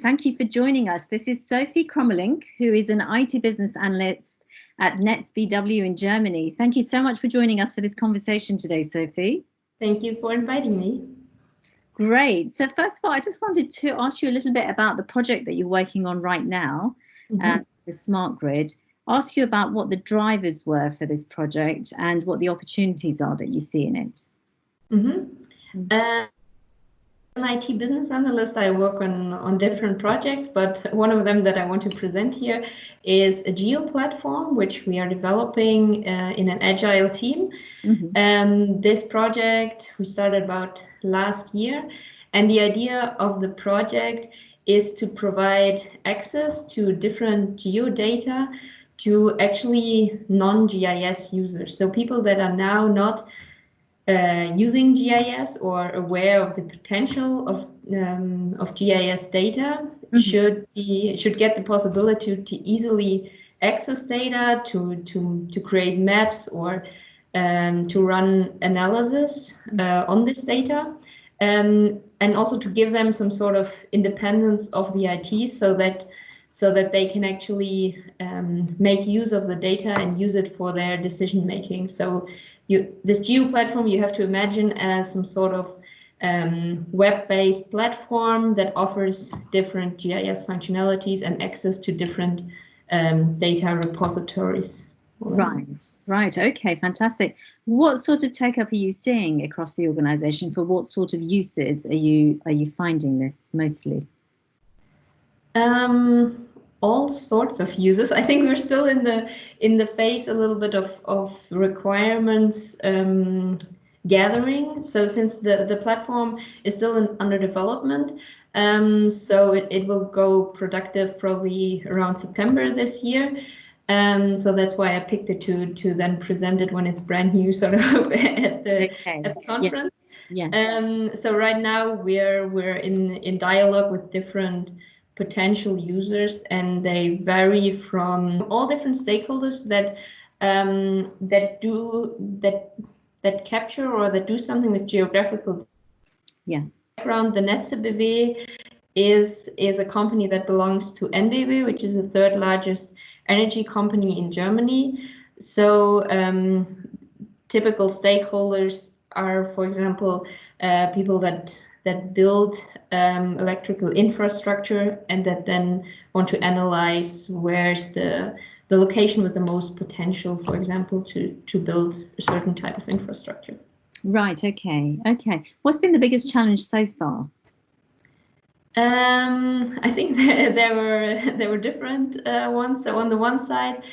thank you for joining us. This is Sophie Crommelinck, who is an IT business analyst at Netze BW in Germany. Thank you so much for joining us for this conversation today, Sophie. Thank you for inviting me. Great. So first of all, I just wanted to ask you a little bit about the project that you're working on right now, the Smart Grid. Ask you about what the drivers were for this project and what the opportunities are that you see in it. As an IT business analyst, I work on different projects, but one of them that I want to present here is a geo platform, which we are developing in an agile team. This project we started about last year, and the idea of the project is to provide access to different geodata to actually non-GIS users. So people that are now not using GIS or aware of the potential of GIS data should get the possibility to easily access data, to create maps or to run analysis on this data, and also to give them some sort of independence of the IT so that they can actually make use of the data and use it for their decision making. So this geo platform you have to imagine as some sort of web-based platform that offers different GIS functionalities and access to different data repositories. Right. Okay, fantastic. What sort of take-up are you seeing across the organization? For what sort of uses are you finding this mostly? All sorts of uses. I think we're still in the phase a little bit of requirements gathering. So since the platform is still under development, so it will go productive probably around September this year. So that's why I picked it to then present it when it's brand new, sort of at the conference. So right now we're in dialogue with different potential users, and they vary from all different stakeholders that capture or that do something with geographical background. The Netze BW is a company that belongs to NBW, which is the third largest energy company in Germany. So typical stakeholders are, for example, people that build electrical infrastructure and that then want to analyze where's the location with the most potential, for example, to build a certain type of infrastructure. Right. Okay. What's been the biggest challenge so far? I think there were different ones. So on the one side,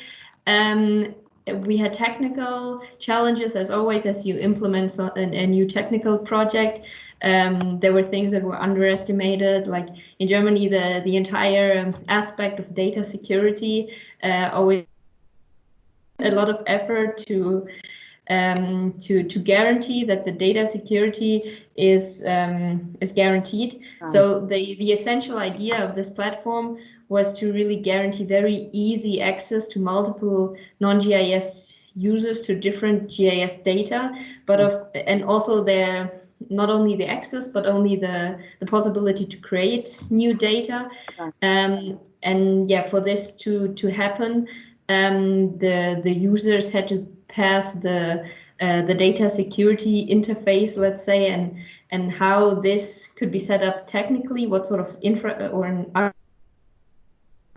we had technical challenges, as always, as you implement a new technical project. There were things that were underestimated, like in Germany, the entire aspect of data security, always a lot of effort to guarantee that the data security is guaranteed. So the essential idea of this platform was to really guarantee very easy access to multiple non-GIS users to different GIS data, and also not only the access, but only the possibility to create new data. And for this to happen, the users had to pass the data security interface, let's say, and how this could be set up technically, what sort of infra or an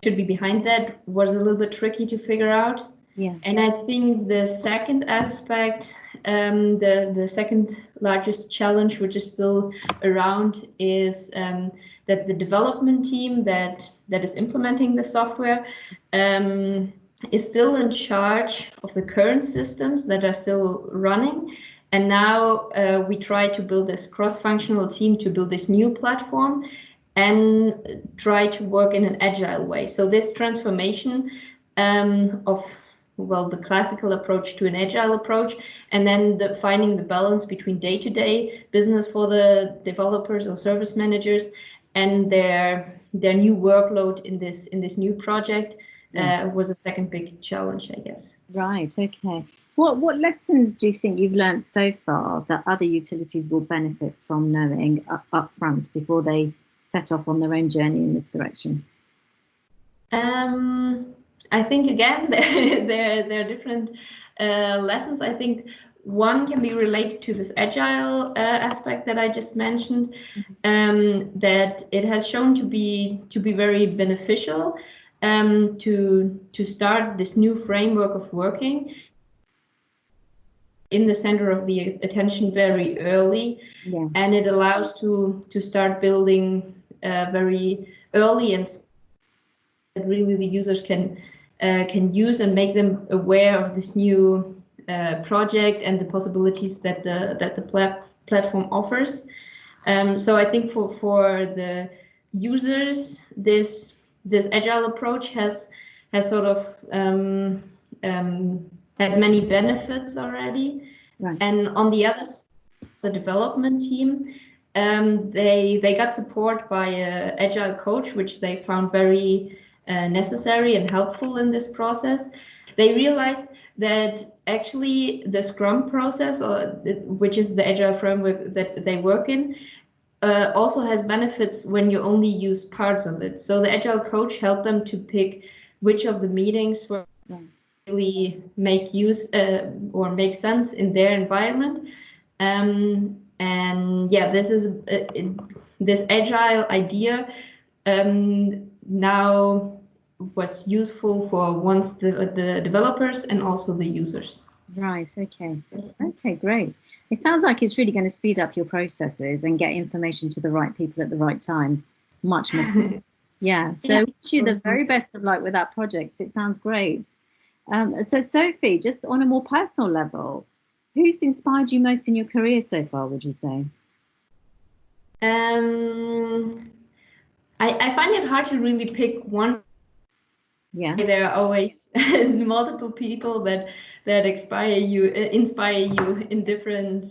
should be behind that was a little bit tricky to figure out. And I think the second aspect, the second largest challenge, which is still around, is that the development team that is implementing the software is still in charge of the current systems that are still running. And now we try to build this cross-functional team to build this new platform and try to work in an agile way. So this transformation of the classical approach to an agile approach, and then finding the balance between day-to-day business for the developers or service managers and their new workload in this new project was a second big challenge, I guess. Right. Okay. What lessons do you think you've learned so far that other utilities will benefit from knowing up front before they set off on their own journey in this direction? I think again there are different lessons. I think one can be related to this agile aspect that I just mentioned, that it has shown to be very beneficial to start this new framework of working in the center of the attention very early, and it allows to start building very early, and that really the users can use and make them aware of this new project and the possibilities that the platform offers. So I think for the users, this agile approach has sort of had many benefits already. Right. And on the other side, the development team, they got support by an agile coach, which they found very necessary and helpful in this process. They realized that actually the Scrum process, which is the agile framework that they work in, also has benefits when you only use parts of it. So the agile coach helped them to pick which of the meetings were really make use or make sense in their environment. And yeah, this is this agile idea now was useful for once the developers and also the users. Right. Okay. Okay, great. It sounds like it's really going to speed up your processes and get information to the right people at the right time much more. Yeah. So wish you the very best of luck with that project. It sounds great. So Sophie, just on a more personal level, who's inspired you most in your career so far, would you say? I find it hard to really pick one. Yeah. There are always multiple people that inspire you in different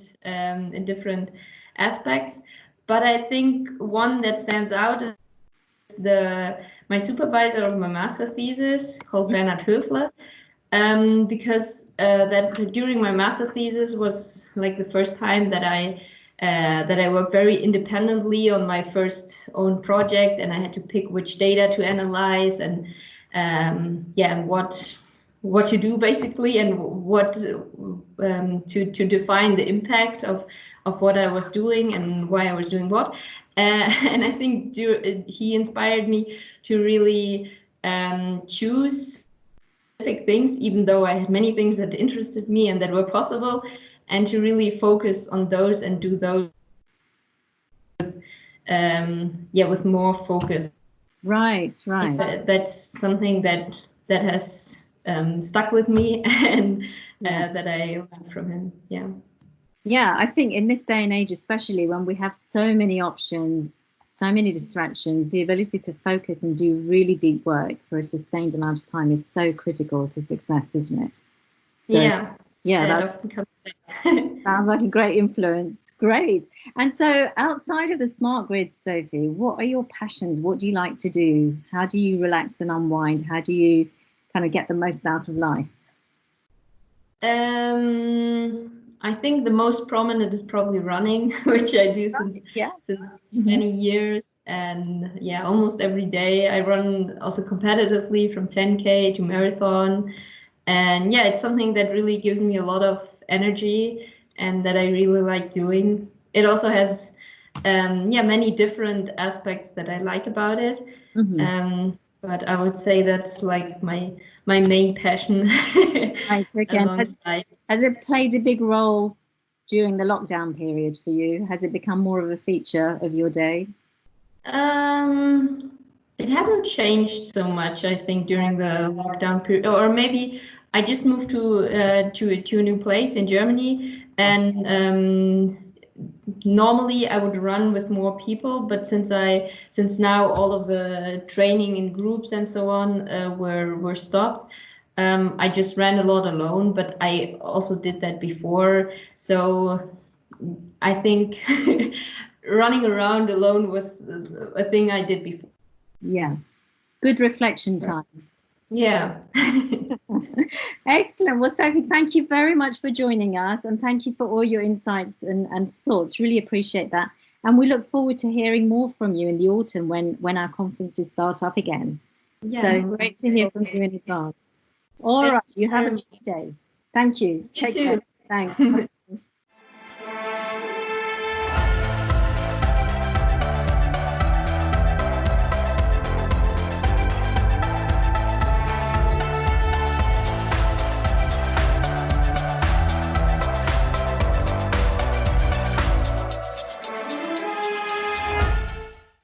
aspects. But I think one that stands out is my supervisor of my master thesis, called Bernhard Höfler, because that during my master thesis was like the first time that I worked very independently on my first own project, and I had to pick which data to analyze and what to do basically, and what to define the impact of what I was doing and why I was doing what. And I think he inspired me to really choose specific things, even though I had many things that interested me and that were possible, and to really focus on those and do those with more focus. Right. That's something that has stuck with me, and that I learned from him. Yeah, I think in this day and age, especially when we have so many options, so many distractions, the ability to focus and do really deep work for a sustained amount of time is so critical to success, isn't it? So, that sounds like a great influence. Great. And so outside of the smart grid, Sophie, what are your passions? What do you like to do? How do you relax and unwind? How do you kind of get the most out of life? I think the most prominent is probably running, which I do since many years, and almost every day. I run also competitively from 10K to marathon, and it's something that really gives me a lot of energy and that I really like doing. It also has many different aspects that I like about it. But I would say that's like my main passion. Right, okay. Has it played a big role during the lockdown period for you? Has it become more of a feature of your day? It hasn't changed so much, I think, during the lockdown period, or maybe I just moved to a new place in Germany, and normally I would run with more people, but since now all of the training in groups and so on were stopped, I just ran a lot alone. But I also did that before, so I think running around alone was a thing I did before. Yeah, good reflection time. Yeah. Excellent. Well, Sophie, thank you very much for joining us, and thank you for all your insights and thoughts. Really appreciate that. And we look forward to hearing more from you in the autumn when our conferences start up again. Yeah, so great to hear from you in advance. All right, you have a good day. Thank you. Take care. Thanks.